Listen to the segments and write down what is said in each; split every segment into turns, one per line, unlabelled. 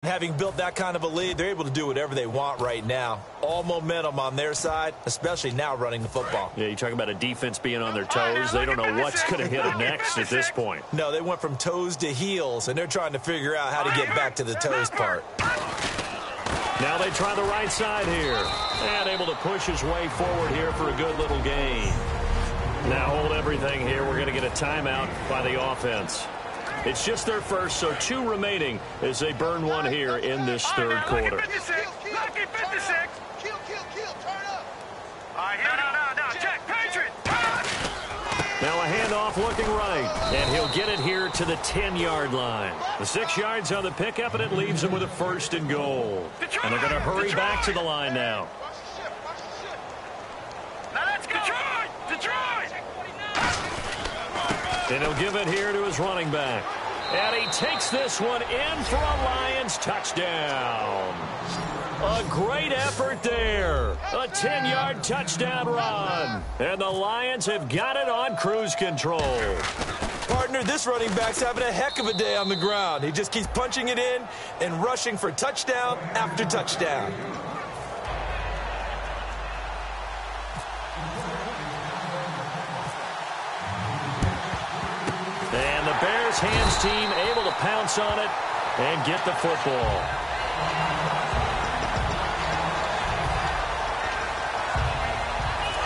Having built that kind of a lead, they're able to do whatever they want right now. All momentum on their side, especially now running the football.
Yeah, you talk about a defense being on their toes. They don't know what's going to hit them next at this point.
No, they went from toes to heels, and they're trying to figure out how to get back to the toes part.
Now they try the right side here. And able to push his way forward here for a good little gain. Now hold everything here. We're going to get a timeout by the offense. It's just their first, so 2 remaining as they burn one here in this third quarter.
Lucky 56. Kill, turn up. All right, no, check, Patriot.
Now a handoff looking right, and he'll get it here to the 10-yard line. The 6 yards on the pickup, and it leaves him with a 1st and goal. And they're going to hurry back to the line now.
Now let's go. Detroit.
And he'll give it here to his running back. And he takes this one in for a Lions touchdown. A great effort there. A 10-yard touchdown run. And the Lions have got it on cruise control.
Partner, this running back's having a heck of a day on the ground. He just keeps punching it in and rushing for touchdown after touchdown.
And the Bears hands team able to pounce on it and get the football.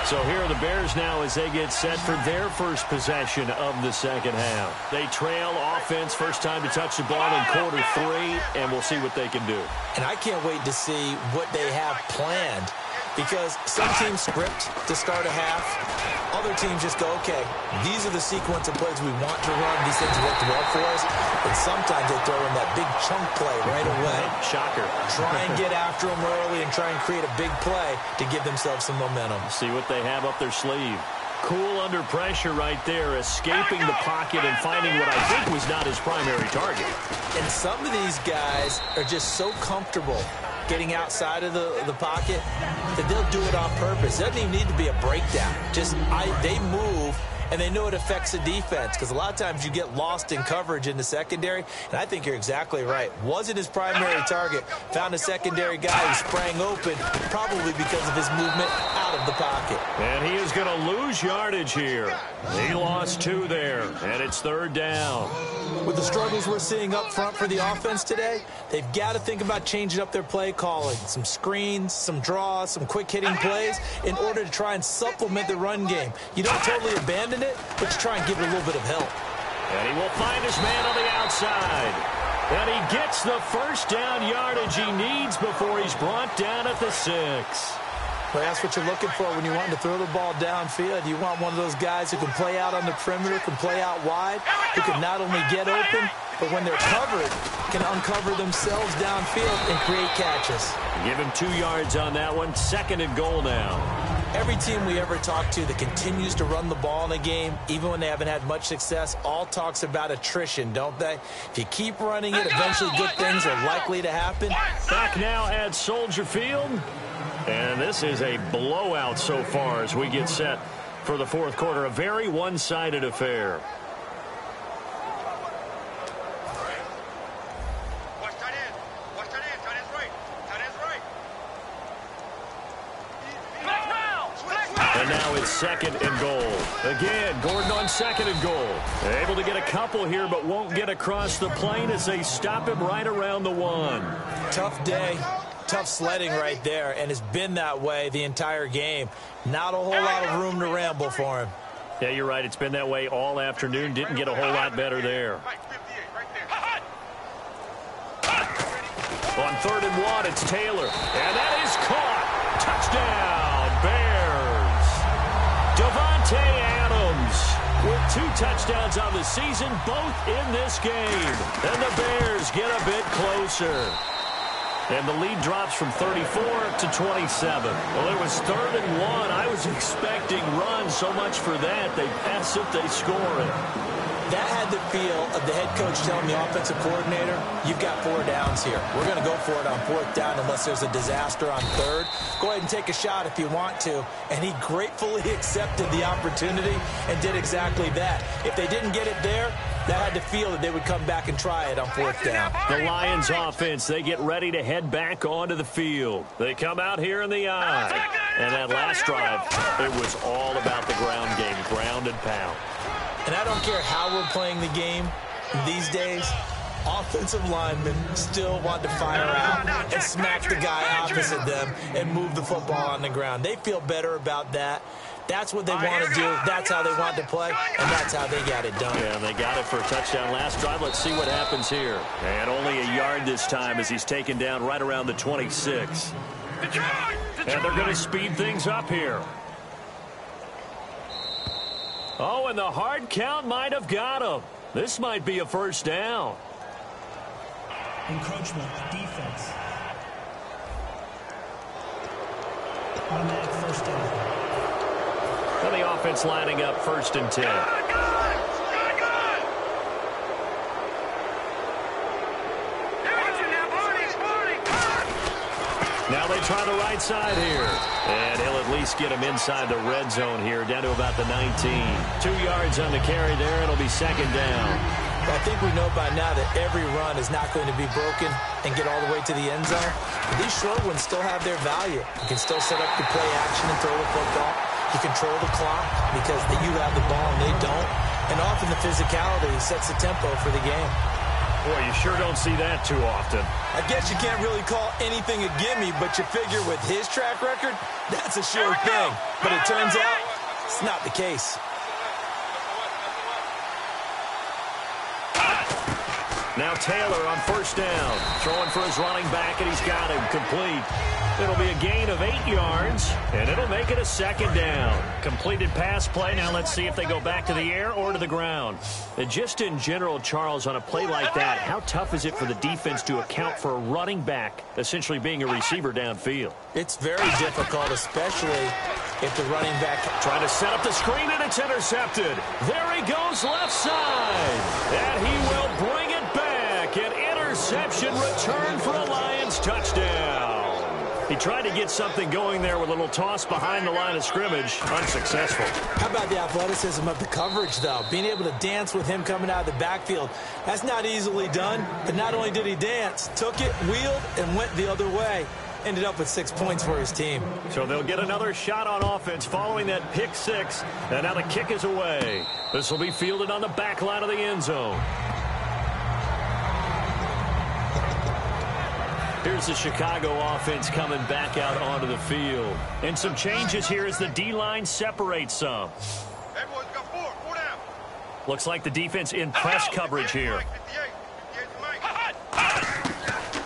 So here are the Bears now as they get set for their first possession of the second half. They trail offense, first time to touch the ball in quarter 3, and we'll see what they can do.
And I can't wait to see what they have planned, because some teams script to start a half. Other teams just go, okay, these are the sequence of plays we want to run. These things work well for us. And sometimes they throw in that big chunk play right away.
Shocker.
Try and get after them early and try and create a big play to give themselves some momentum.
See what they have up their sleeve. Cool under pressure right there, escaping the pocket and finding what I think was not his primary target.
And some of these guys are just so comfortable getting outside of the pocket that they'll do it on purpose. It doesn't even need to be a breakdown. They move, and they know it affects the defense, because a lot of times you get lost in coverage in the secondary, and I think you're exactly right. Wasn't his primary target. Found a secondary guy who sprang open, probably because of his movement out of the pocket.
And he is going to lose yardage here. He lost 2 there, and it's 3rd down.
With the struggles we're seeing up front for the offense today, they've got to think about changing up their play calling. Some screens, some draws, some quick-hitting plays in order to try and supplement the run game. You don't totally abandon it, but you try and give it a little bit of help.
And he will find his man on the outside. And he gets the first down yardage he needs before he's brought down at the 6.
Well, that's what you're looking for when you're wanting to throw the ball downfield. You want one of those guys who can play out on the perimeter, can play out wide, who can not only get open, but when they're covered, can uncover themselves downfield and create catches.
Give him 2 yards on that one. 2nd and goal now.
Every team we ever talk to that continues to run the ball in a game, even when they haven't had much success, all talks about attrition, don't they? If you keep running it, eventually good things are likely to happen.
Back now at Soldier Field. And this is a blowout so far as we get set for the 4th quarter. A very one-sided affair. And now it's 2nd and goal. Again, Gordon on 2nd and goal. Able to get a couple here, but won't get across the plane as they stop him right around the 1.
Tough day. Tough sledding right there, and it's been that way the entire game. Not a whole lot of room to ramble for him.
Yeah, you're right. It's been that way all afternoon. Didn't get a whole lot better there. On 3rd and 1, it's Taylor. And that is caught. Touchdown, Bears. Davante Adams with 2 touchdowns on the season, both in this game. And the Bears get a bit closer. And the lead drops from 34 to 27. Well, it was 3rd and 1. I was expecting runs, so much for that. They pass it, they score it.
That had the feel of the head coach telling the offensive coordinator, you've got 4 downs here. We're going to go for it on 4th down unless there's a disaster on 3rd. Go ahead and take a shot if you want to. And he gratefully accepted the opportunity and did exactly that. If they didn't get it there, That had to feel that they would come back and try it on 4th down.
The Lions offense, they get ready to head back onto the field. They come out here in the eye. And that last drive, it was all about the ground game, ground and pound.
And I don't care how we're playing the game these days, offensive linemen still want to fire out and smack the guy opposite them and move the football on the ground. They feel better about that. That's what they want to do. That's how they want to play, and that's how they got it done.
Yeah, they got it for a touchdown last drive. Let's see what happens here. And only a yard this time as he's taken down right around the 26. And they're going to speed things up here. Oh, and the hard count might have got him. This might be a first down.
Encroachment, defense. Automatic first down.
And the offense lining up 1st and 10. Now they try the right side here. And he'll at least get him inside the red zone here, down to about the 19. 2 yards on the carry there. It'll be 2nd down.
I think we know by now that every run is not going to be broken and get all the way to the end zone. But these short ones still have their value. You can still set up the play action and throw the football. You control the clock because you have the ball and they don't. And often the physicality sets the tempo for the game.
Boy, you sure don't see that too often.
I guess you can't really call anything a gimme, but you figure with his track record, that's a sure thing. But it turns out it's not the case.
Now Taylor on 1st down. Throwing for his running back, and he's got him complete. It'll be a gain of 8 yards, and it'll make it a 2nd down. Completed pass play. Now let's see if they go back to the air or to the ground. And just in general, Charles, on a play like that, how tough is it for the defense to account for a running back essentially being a receiver downfield?
It's very difficult, especially if the running back...
Trying to set up the screen, and it's intercepted. There he goes left side. And he will bring it back. An interception return for a Lions touchdown. He tried to get something going there with a little toss behind the line of scrimmage. Unsuccessful.
How about the athleticism of the coverage, though? Being able to dance with him coming out of the backfield. That's not easily done. But not only did he dance, took it, wheeled, and went the other way. Ended up with 6 points for his team.
So they'll get another shot on offense following that pick 6. And now the kick is away. This will be fielded on the back line of the end zone. Here's the Chicago offense coming back out onto the field. And some changes here as the D-line separates some.
Everyone's got four down.
Looks like the defense in press coverage here.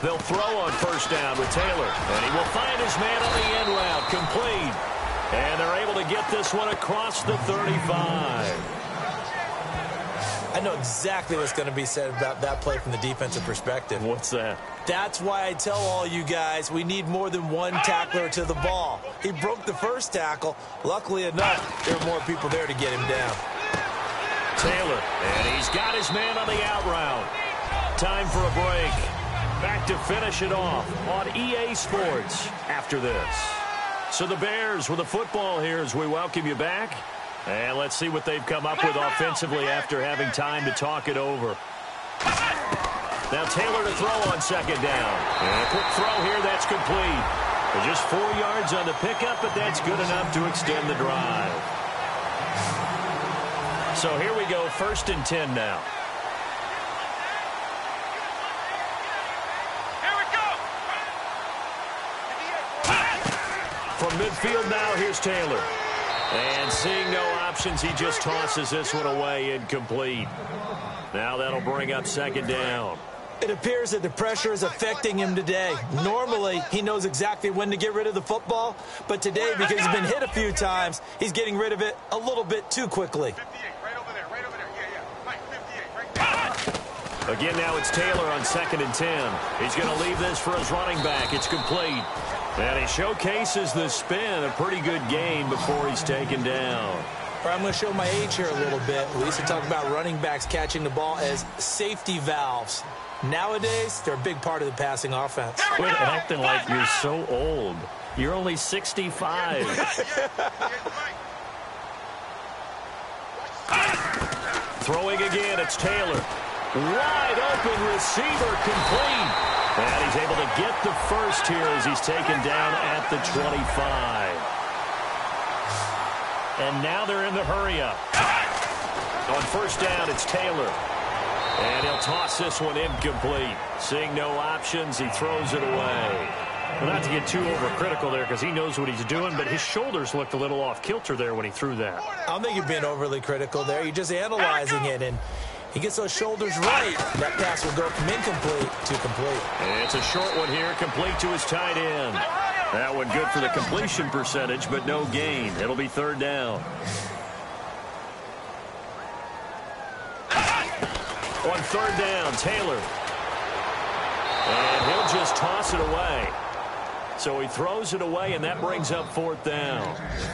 They'll throw on 1st down with Taylor. And he will find his man on the end route, complete. And they're able to get this one across the 35.
I know exactly what's going to be said about that play from the defensive perspective.
What's that?
That's why I tell all you guys we need more than one tackler to the ball. He broke the first tackle. Luckily enough, there were more people there to get him down.
Taylor, and he's got his man on the out route. Time for a break. Back to finish it off on EA Sports after this. So the Bears with the football here as we welcome you back. And let's see what they've come up with offensively after having time to talk it over. Now Taylor to throw on 2nd down. And a quick throw here, that's complete. Just 4 yards on the pickup, but that's good enough to extend the drive. So here we go, 1st and 10 now.
Here we go.
From midfield now, here's Taylor. And seeing no options, he just tosses this one away, incomplete. Now that'll bring up 2nd down.
It appears that the pressure is affecting him today. Normally, he knows exactly when to get rid of the football, but today, because he's been hit a few times, he's getting rid of it a little bit too quickly.
58, right over there, right over there. Yeah. Mike, 58, right there.
Again, now it's Taylor on 2nd and 10. He's going to leave this for his running back. It's complete. And he showcases the spin, a pretty good gain before he's taken down.
All right, I'm going to show my age here a little bit. We used to talk about running backs catching the ball as safety valves. Nowadays, they're a big part of the passing offense.
Quit acting like you're so old. You're only 65. Throwing again, it's Taylor. Wide open receiver, complete. And he's able to get the first here as he's taken down at the 25. And now they're in the hurry-up. On first down, it's Taylor. And he'll toss this one incomplete. Seeing no options, he throws it away. Well, not to get too overcritical there because he knows what he's doing, but his shoulders looked a little off kilter there when he threw that.
I don't think you're being overly critical there. You're just analyzing it, and he gets those shoulders right. That pass will go from incomplete to complete.
And it's a short one here, complete to his tight end. That one good for the completion percentage, but no gain. It'll be third down. On third down, Taylor. And he'll just toss it away. So he throws it away, and that brings up fourth down.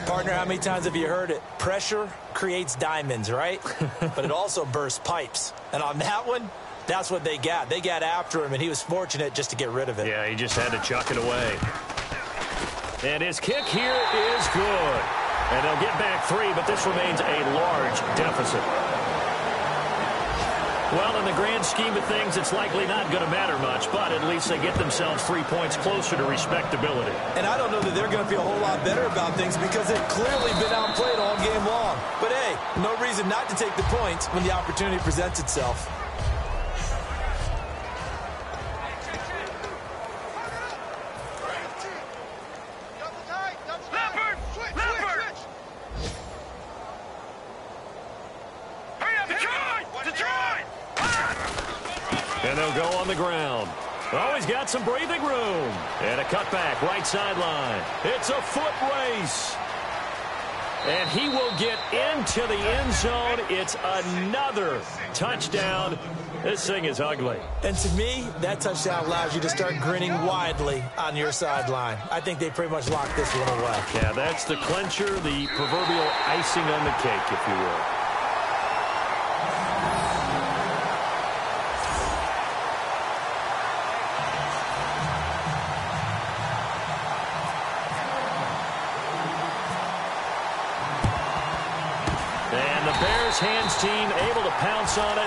Partner, how many times have you heard it? Pressure creates diamonds, right? But it also bursts pipes. And on that one, that's what they got. They got after him, and he was fortunate just to get rid of it.
Yeah, he just had to chuck it away. And his kick here is good. And they'll get back 3, but this remains a large deficit. Well, in the grand scheme of things, it's likely not going to matter much, but at least they get themselves 3 points closer to respectability.
And I don't know that they're going to feel a whole lot better about things because they've clearly been outplayed all game long. But, hey, no reason not to take the points when the opportunity presents itself.
And they'll go on the ground. Oh, he's got some breathing room. And a cutback, right sideline. It's a foot race. And he will get into the end zone. It's another touchdown. This thing is ugly.
And to me, that touchdown allows you to start grinning widely on your sideline. I think they pretty much locked this one away.
Yeah, that's the clincher, the proverbial icing on the cake, if you will. Hands team able to pounce on it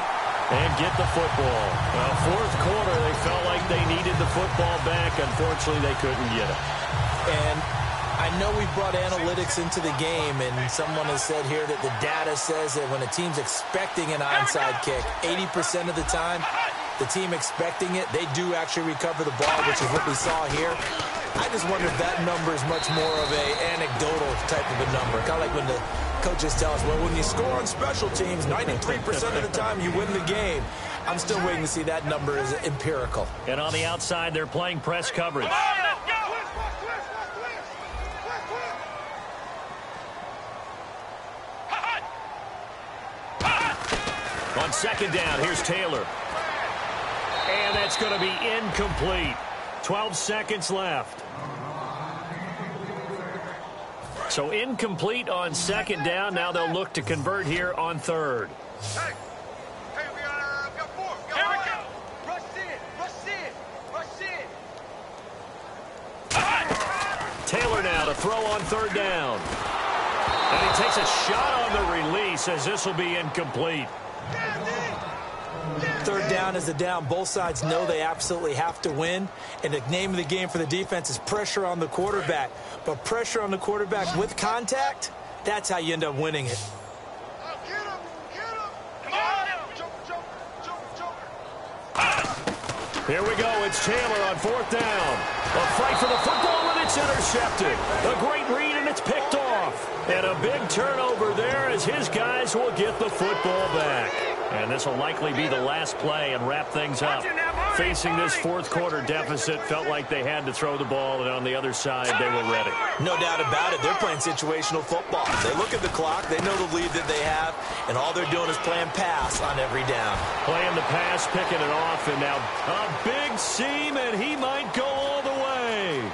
and get the football. Well, fourth quarter, they felt like they needed the football back. Unfortunately, they couldn't get it.
And I know we brought analytics into the game, and someone has said here that the data says that when a team's expecting an onside kick, 80% of the time, the team expecting it, they do actually recover the ball, which is what we saw here. I just wonder if that number is much more of an anecdotal type of a number. Kind of like when the coaches tell us, well, when you score on special teams, 93% of the time you win the game. I'm still waiting to see that number is empirical.
And on the outside, they're playing press coverage. On second down, here's Taylor. And that's going to be incomplete. 12 seconds left. So incomplete on second down. Now they'll look to convert here on third.
Hey, we got 4. Here we go. Rush in.
Taylor now to throw on third down. And he takes a shot on the release as this will be incomplete.
Third down is the down. Both sides know they absolutely have to win. And the name of the game for the defense is pressure on the quarterback. But pressure on the quarterback with contact, that's how you end up winning it.
Here we go. It's Taylor on fourth down. A fight for the football, and it's intercepted. A great read, and it's picked off. And a big turnover there as his guys will get the football back. And this will likely be the last play and wrap things up. Facing this fourth quarter deficit, felt like they had to throw the ball, and on the other side, they were ready.
No doubt about it. They're playing situational football. They look at the clock. They know the lead that they have, and all they're doing is playing pass on every down.
Playing the pass, picking it off, and now a big seam, and he might go all the way.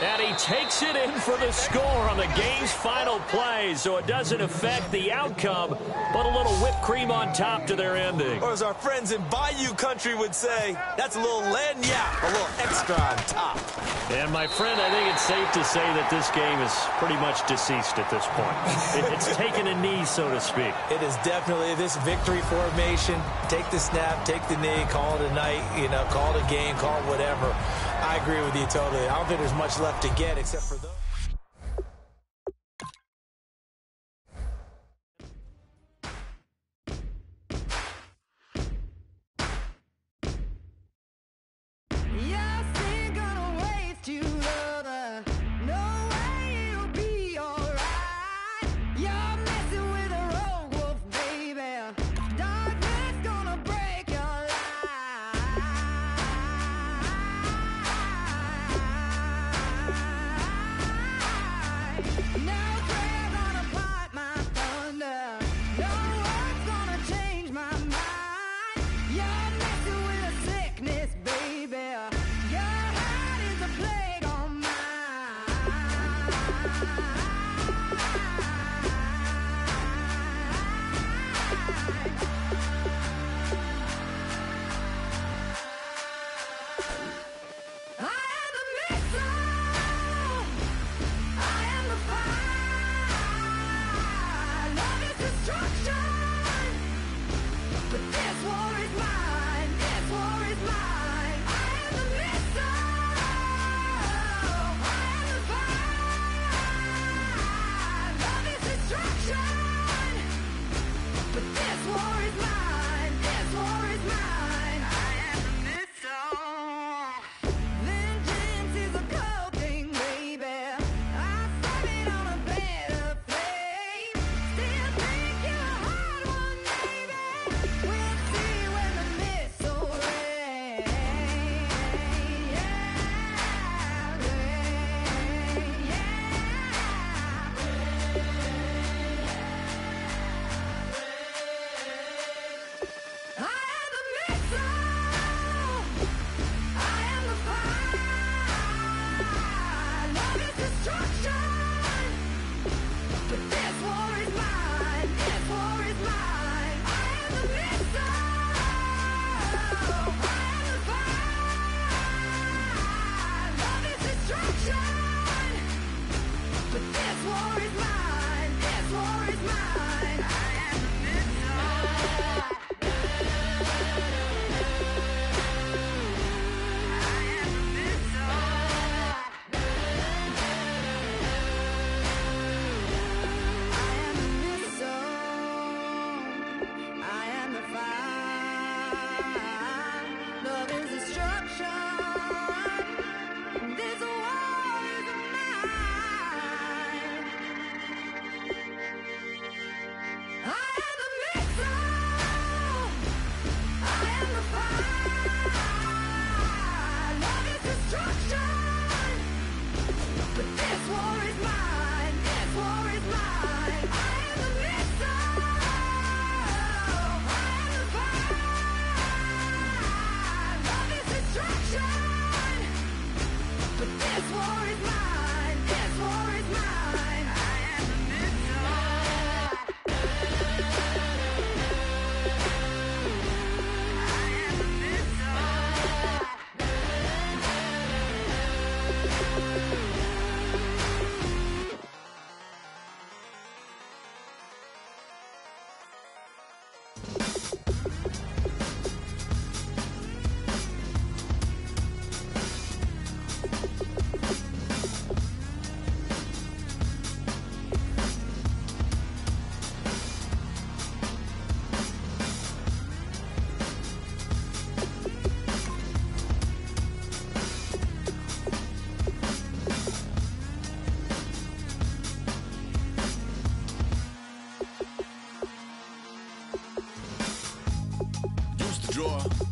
And he takes it in for the score on the game's final play, so it doesn't affect the outcome, but a little whipped cream on top to their ending.
Or as our friends in Bayou country would say, that's a little lagniappe, a little extra on top.
And my friend, I think it's safe to say that this game is pretty much deceased at this point. It's taken a knee, so to speak.
It is definitely this victory formation. Take the snap, take the knee, call it a night, call it a game, call it whatever. I agree with you totally. I don't think there's much left to get except for those.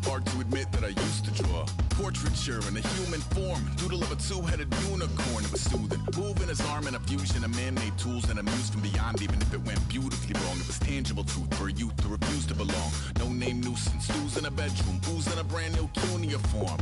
Hard to admit that I used to draw. portraiture in a human form, doodle of a two-headed unicorn. It was soothing, moving his arm in a fusion of man-made tools and a muse from beyond. Even if it went beautifully wrong, it was tangible truth for a youth to refuse to belong. No name nuisance, stews in a bedroom, booze in a brand new cuneiform.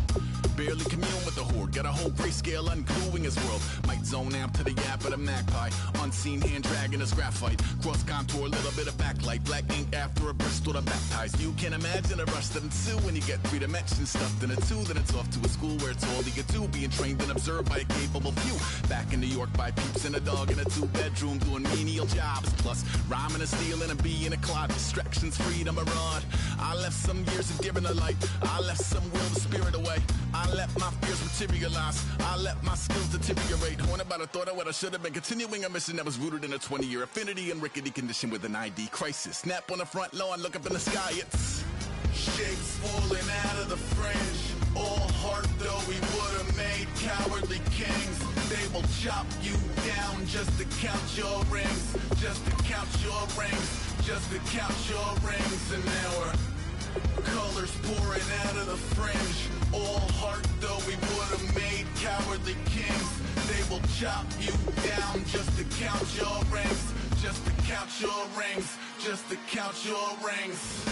Barely commune with the horde, got a whole grayscale ungluing his world. Might zone amp to the yap of the magpie, unseen hand dragging his graphite. Cross contour, little bit of backlight, black ink after a Bristol to baptize. You can imagine a rush that ensue when you get 3 dimensions stuffed in a 2. Then it's off to a school where it's all you get to, being trained and observed by a capable few. Back in New York by peeps and a dog in a 2-bedroom doing menial jobs. Plus rhyming and stealing and being a clod, distractions, freedom, a rod. I left some years of giving a light, I left some will the spirit away. I let my fears materialize, I let my skills deteriorate. Haunted by the thought of what I should have been, continuing a mission that was rooted in a 20-year affinity and rickety condition with an ID crisis. Snap on the front lawn, look up in the sky, it's shapes falling out of the fringe. All heart though we would've made cowardly kings. They will chop you down just to count your rings, just to count your rings, just to count your rings. And now we're colors pouring out of the fringe. All heart though we would've made cowardly kings. They will chop you down just to count your rings, just to count your rings, just to count your rings.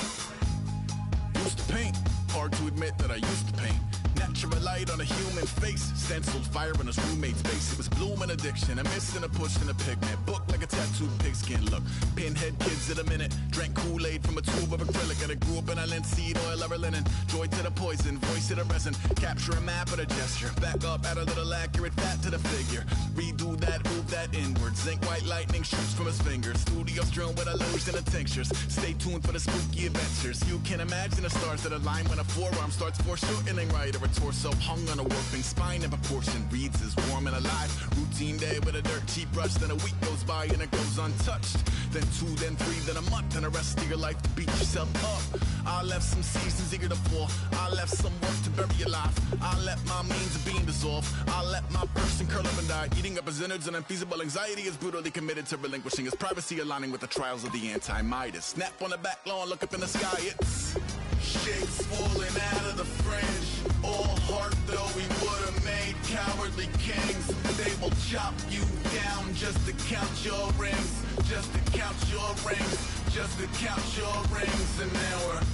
Used to paint, hard to admit that I used to paint. Natural light on a human face, stenciled fire in his roommate's face. It was bloom and addiction, a miss and a push and a pigment. Book like a tattooed pigskin look. Pinhead kids at a minute, drank Kool-Aid from a tube of acrylic. And I grew up in a linseed oil or a linen. Joy to the poison, voice to the resin. Capture a map of a gesture. Back up, add a little accurate fat to the figure. Redo that, move that inward. Zinc white lightning shoots from his fingers. Studio strewn with illusion and tinctures. Stay tuned for the spooky adventures. You can imagine the stars that align when a forearm starts foreshortening right, or a torso hung on a warping spine in proportion. Reads as warm and alive. Routine day with a dirt cheap brush. Then a week goes by and it goes untouched. Then 2, then 3, then a month, and the rest of your life to beat yourself up. I left some seasons eager to fall. I left some work to bury alive. I let my means of being dissolve. I let my person curl up and die. Eating up his innards and unfeasible anxiety is brutally committed to relinquishing his privacy, aligning with the trials of the anti-Midas. Snap on the back lawn, look up in the sky, it's shapes falling out of the fringe. All heart though we would've made cowardly kings. They will chop you down just to count your rings, just to count your rings, just to count your rings. And now we're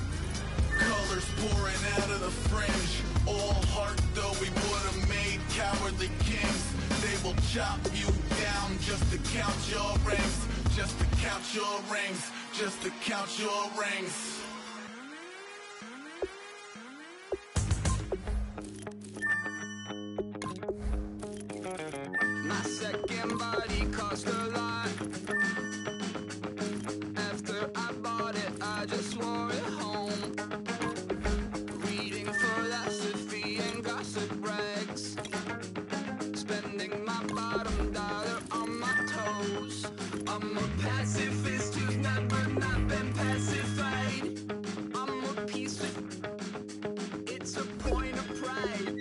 colors pouring out of the fringe. All heart though we would've made cowardly kings. They will chop you down just to count your rings, just to count your rings, just to count your rings.
My second body cost a lot. After I bought it, I just wore it home. Reading philosophy and gossip rags. Spending my bottom dollar on my toes. I'm a pacifist who's never not been pacified. I'm a piece of... It's a point of pride.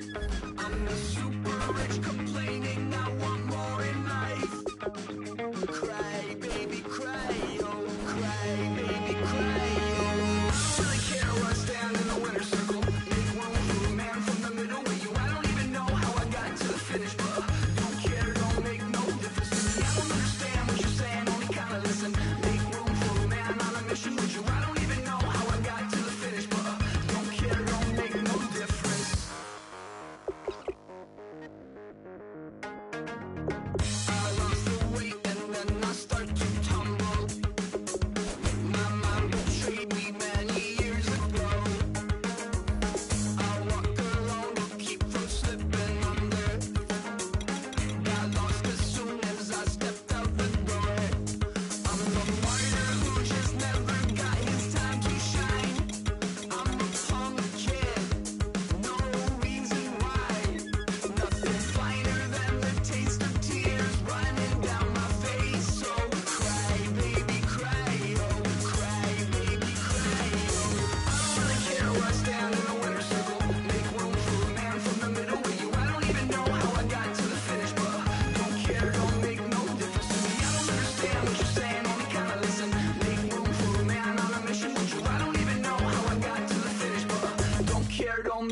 I'm the super rich complaining I want more in life. Cry, baby, cry, oh, cry, baby, cry, oh. I don't really care what's down in the winner's circle. Make room for a man from the middle with you. I don't even know how I got to the finish, but don't care, don't make no difference to me. I don't understand what you're saying, only kinda listen. Make room for a man on a mission with you. I don't even know how I got to the finish, but don't care, don't make no difference.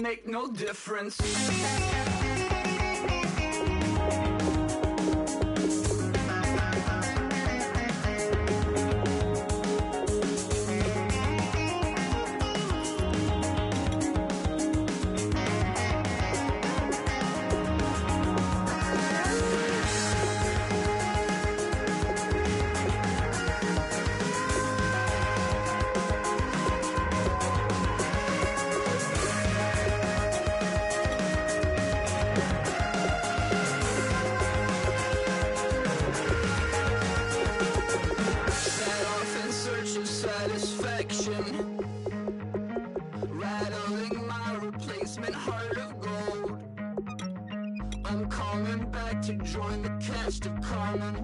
make no difference. Rattling my replacement heart of gold. I'm coming back to join the cast of Carmen.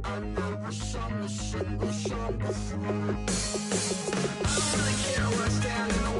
I never sung a single song before. I don't really care where I stand in the